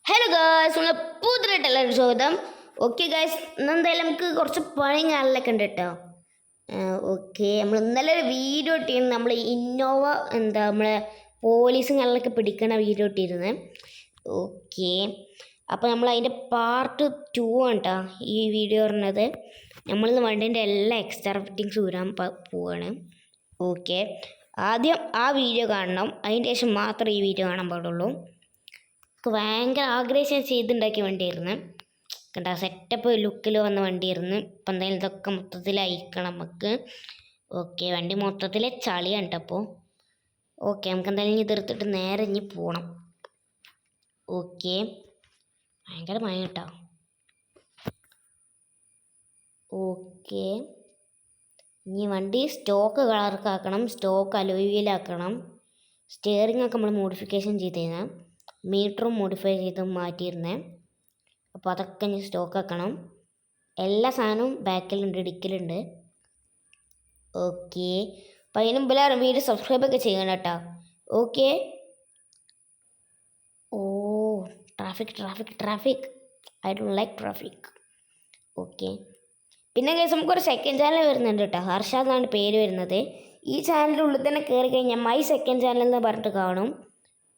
Hello guys, നമ്മളെ പുതിയതായിട്ട് എല്ലാവരും സ്വാഗതം. ഓക്കെ ഗായ്സ്, ഇന്നെന്തായാലും നമുക്ക് കുറച്ച് പണിയും കാര്യങ്ങളൊക്കെ ഉണ്ട് കേട്ടോ. ഓക്കെ, നമ്മൾ ഇന്നലെ ഒരു വീഡിയോ ഇട്ടിരുന്നു. നമ്മൾ ഇന്നോവ നമ്മളെ പോലീസും കാര്യങ്ങളൊക്കെ പിടിക്കണ വീഡിയോ ഇട്ടിരുന്നത്. ഓക്കെ, അപ്പോൾ നമ്മൾ അതിൻ്റെ പാർട്ട് 2 ആണ് കേട്ടോ ഈ വീഡിയോ പറഞ്ഞത്. നമ്മളിന്ന് വണ്ടീൻ്റെ എല്ലാ എക്സ്ട്രാ ഫിറ്റിങ്സ് ഊരാൻ പോവാണ്. ഓക്കെ, ആദ്യം ആ വീഡിയോ കാണണം, അതിന് ശേഷം മാത്രമേ ഈ വീഡിയോ കാണാൻ പാടുള്ളൂ. ഭയങ്കര ആഗ്രഹിച്ച് ചെയ്തുണ്ടാക്കിയ വണ്ടിയായിരുന്നു കണ്ട, സെറ്റപ്പ് ലുക്കിൽ വന്ന വണ്ടിയായിരുന്നു. ഇപ്പം എന്തായാലും ഇതൊക്കെ മൊത്തത്തിൽ അയക്കണം നമുക്ക്. ഓക്കെ, വണ്ടി മൊത്തത്തിൽ ചളിയാണ് കേട്ടോ. അപ്പോൾ ഓക്കെ, നമുക്ക് എന്തായാലും ഇനി തീർത്തിട്ട് നേരെ ഇനി പോകണം. ഓക്കെ, ഭയങ്കര മഴ കേട്ടോ. ഓക്കെ, ഇനി വണ്ടി സ്റ്റോക്ക് കളർക്കാക്കണം, സ്റ്റോക്ക് അലോയ് വീലാക്കണം. സ്റ്റിയറിംഗ് ഒക്കെ നമ്മൾ മോഡിഫിക്കേഷൻ ചെയ്തിരുന്നു, മീറ്ററും മോഡിഫൈ ചെയ്ത് മാറ്റിയിരുന്നേ. അപ്പോൾ അതൊക്കെ ഇനി സ്റ്റോക്ക് ആക്കണം. എല്ലാ സാധനവും ബാക്കിലുണ്ട്, ഡിക്കിലുണ്ട്. ഓക്കെ, അപ്പോൾ അതിന് മുമ്പ് എല്ലാവരും വീഡിയോ സബ്സ്ക്രൈബൊക്കെ ചെയ്യണം കേട്ടോ. Okay. Oh, traffic I don't like traffic. Okay, പിന്നെ കേസ് നമുക്കൊരു സെക്കൻഡ് ചാനൽ വരുന്നുണ്ട് കേട്ടോ. ഹർഷ എന്നാണ് പേര് വരുന്നത്. ഈ ചാനലിൻ്റെ ഉള്ളിൽ തന്നെ കയറി കഴിഞ്ഞാൽ മൈ സെക്കൻഡ് ചാനൽ എന്ന് പറഞ്ഞിട്ട് കാണും.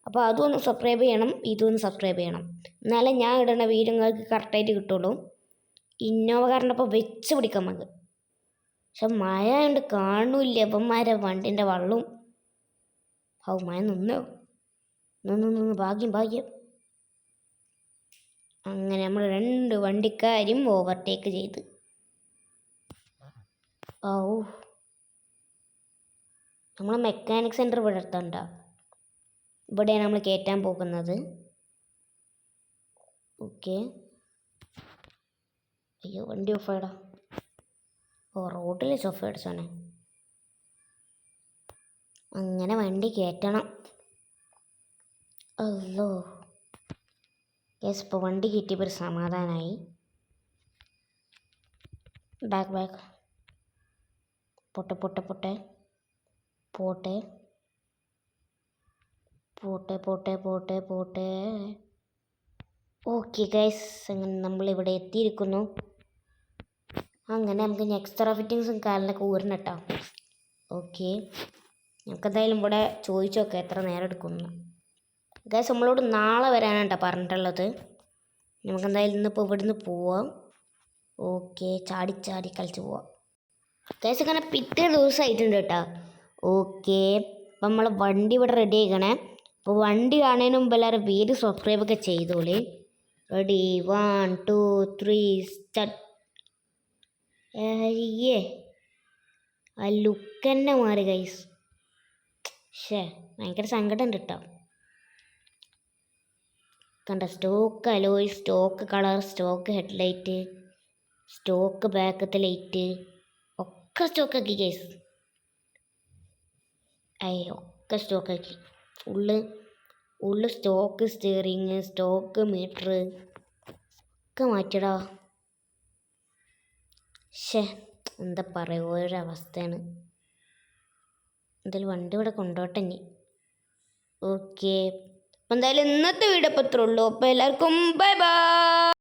അപ്പോൾ അതൊന്ന് സബ്സ്ക്രൈബ് ചെയ്യണം, ഇതൊന്ന് സബ്സ്ക്രൈബ് ചെയ്യണം, എന്നാലേ ഞാൻ ഇടുന്ന വീഡിയോ നിങ്ങൾക്ക് കറക്റ്റായിട്ട് കിട്ടുള്ളൂ. ഇന്നോവ കാരണപ്പോൾ വെച്ച് പിടിക്കാൻ നമുക്ക്. പക്ഷെ മഴ കൊണ്ട് കാണൂല്ല ഇവന്മാരെ വണ്ടിൻ്റെ വള്ളവും. മഴ നിന്ന് ഭാഗ്യം. അങ്ങനെ നമ്മൾ 2 വണ്ടിക്കാരും ഓവർടേക്ക് ചെയ്ത്. നമ്മൾ മെക്കാനിക് സെൻറ്റർ ഇവിടെ അടുത്തുണ്ടോ? ഇവിടെയാണ് നമ്മൾ കയറ്റാൻ പോകുന്നത്. ഓക്കെ, അയ്യോ വണ്ടി ഓഫായിടാ. റോഡിൽ ഓഫ് അടിച്ചോനെ. അങ്ങനെ വണ്ടി കയറ്റണം. അല്ലോ യെസ്, ഇപ്പോൾ വണ്ടി കിട്ടിയപ്പോൾ ഒരു സമാധാനമായി. ബാക്ക് പോട്ടെ. ഓക്കെ ഗൈസ്, അങ്ങനെ നമ്മളിവിടെ എത്തിയിരിക്കുന്നു. അങ്ങനെ നമുക്ക് എക്സ്ട്രാ ഫിറ്റിങ്സും കാലിനൊക്കെ ഊരണം കേട്ടോ. ഓക്കെ, നമുക്കെന്തായാലും ഇവിടെ ചോദിച്ചു നോക്കാം എത്ര നേരം എടുക്കുന്നു. ഗൈസ്, നമ്മളോട് നാളെ വരാനാണ് കേട്ടോ പറഞ്ഞിട്ടുള്ളത്. നമുക്കെന്തായാലും ഇന്നിപ്പോൾ ഇവിടുന്ന് പോവാം. ഓക്കെ, ചാടി കളിച്ച് പോവാം. ഗൈസ്, അങ്ങനെ പിറ്റേ ദിവസമായിട്ടുണ്ട് കേട്ടോ. ഓക്കെ, അപ്പം നമ്മളെ വണ്ടി ഇവിടെ റെഡി ആയിക്കണേ. അപ്പോൾ വണ്ടി കാണുന്നതിന് മുമ്പ് എല്ലാവരും വീഡിയോ സബ്സ്ക്രൈബൊക്കെ ചെയ്തോളി. Ready, 1 2 3 start. ആ ലുക്ക് തന്നെ മാറി ഗൈസ്. ഭയങ്കര സങ്കടം ഉണ്ട് കേട്ടോ. കണ്ട, stock alloy, stock colour, stock headlight, stock ബാക്കത്തെ ലൈറ്റ് ഒക്കെ സ്റ്റോക്കാക്കി ഗൈസ്. ഒക്കെ സ്റ്റോക്കാക്കി. ഉള്ളു സ്റ്റോക്ക് സ്റ്റിയറിങ്, സ്റ്റോക്ക് മീറ്റർ ഒക്കെ മാറ്റിയടാ. എന്താ പറയുക, ഓരോരവസ്ഥയാണ്. എന്തായാലും വണ്ടി ഇവിടെ കൊണ്ടോട്ടെ ഇനി. ഓക്കെ, അപ്പം എന്തായാലും ഇന്നത്തെ വീഡിയോ അപ്പോൾ ഇത്രേ ഉള്ളൂ. അപ്പോൾ എല്ലാവർക്കും ബൈ.